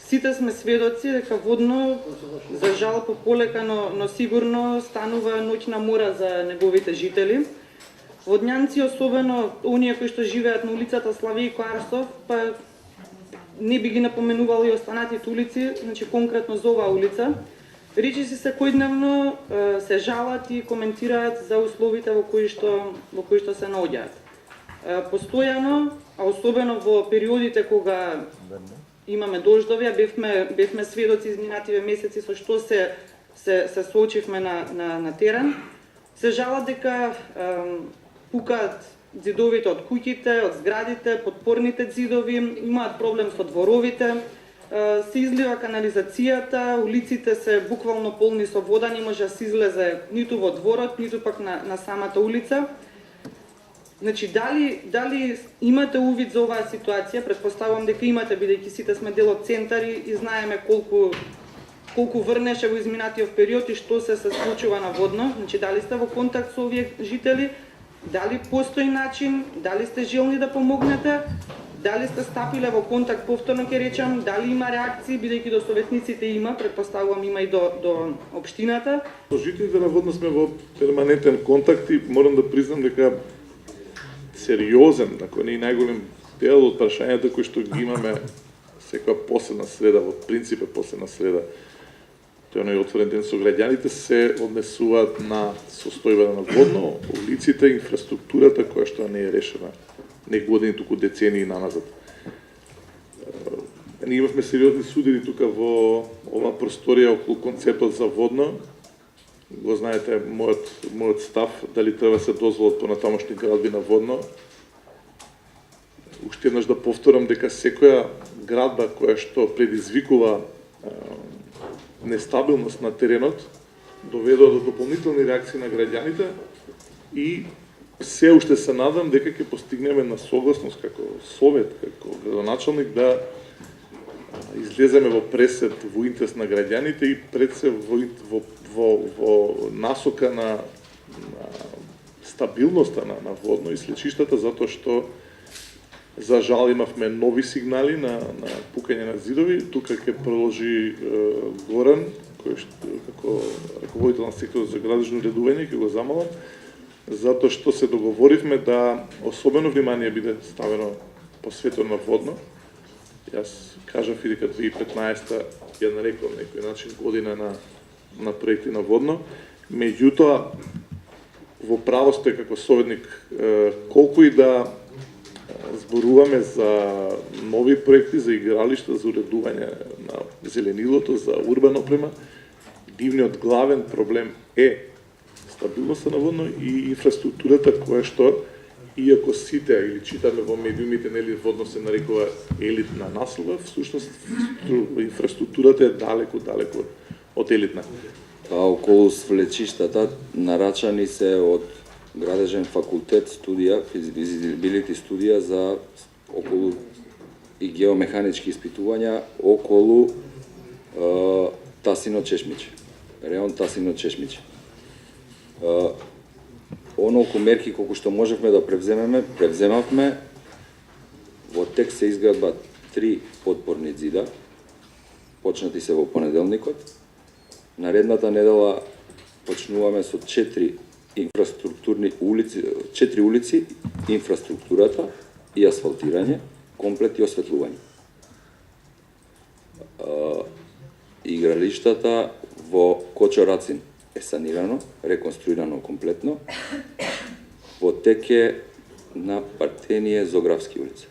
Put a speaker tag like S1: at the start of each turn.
S1: Сите сме сведоци дека Водно, за жал пополека, но сигурно станува ноќна мора за неговите жители. Водњанци, особено оние кои што живеат на улицата Славејко Арсов, па не би ги напоменувал и останатите улици, значи конкретно за оваа улица, речиси секојдневно се жалат и коментираат за условите во кои што се наоѓаат. Постојано, а особено во периодите кога имаме дождови, бевме сведоци изминативе месеци со што се соочивме на терен, се жалат дека пукаат ѕидовите од куќите, од зградите, подпорните ѕидови, имаат проблем со дворовите, се излива канализацијата, улиците се буквално полни со вода, не може да се излезе ниту во дворот, ниту пак на самата улица. Значи, дали имате увид за оваа ситуација? Претпоставувам дека имате, бидејќи сите сме дел од центар и знаеме колку врнеше во изминатиот период и што се случува на Водно. Значи, дали сте во контакт со овие жители? Дали постои начин? Дали сте желни да помогнете? Дали сте стапиле во контакт, повторно ќе речам, дали има реакции, бидејќи до советниците има, претпоставувам има и до општината?
S2: Со жителите на Водно сме во перманентен контакт и морам да признам дека сериозен, ако не и најголем дел од прашањата кои што ги имаме секоја последна среда, во принцип е последна среда, тој е отворен ден со граѓаните, се однесуваат на состојбата на Водно, улиците, инфраструктурата која што не е решена не години, туку децении наназад. Ние имавме сериозни судири тука во оваа просторија околу концептот за Водно. Го знаете мојот став, дали треба се дозволат понатамошни градби на Водно. Уште еднаш да повторам дека секоја градба која што предизвикува нестабилност на теренот, доведува до дополнителни реакции на граѓаните и се уште се надам дека ќе постигнеме на согласност како совет, како градоначалник да излеземе во пресет во интерес на граѓаните и пред се во насока на стабилноста на Водно и сличиштата, затоа што за жал имавме нови сигнали на пукање на ѕидови. Тука ќе продолжи Горан, кој што како раководител на секторот за градежно уредување ќе го замалам, затоа што се договоривме да особено внимание биде ставено посветено на Водно. Јас кажав и дека 2015 ја нарекувам некој начин година на проекти на Водно. Меѓутоа, во право сте како советник, колку и да зборуваме за нови проекти, за игралишта, за уредување на зеленилото, за урбана опрема, нивниот главен проблем е стабилноста на Водно и инфраструктурата која што, иако сите, или читаме во медиумите, нели Водно се нарекува елитна населба, всушност инфраструктурата е далеку од елитна.
S3: Околу свлечиштата нарачани се од градежен факултет студија, физибилити студија за околу и геомеханички испитувања околу Тасино Чешмич. Реон Тасино Чешмич. Онолку мерки колку што можевме да превземавме. Во тек се изградба 3 подпорни ѕида, почнати се во понеделникот. Наредната недела почнуваме со 4 инфраструктурни улици, 4 улици, инфраструктурата и асфалтирање, комплет и осветлување. Игралиштата во Кочорацин е санирано, реконструирано комплетно. Во тек е на Партенije Зографски улица.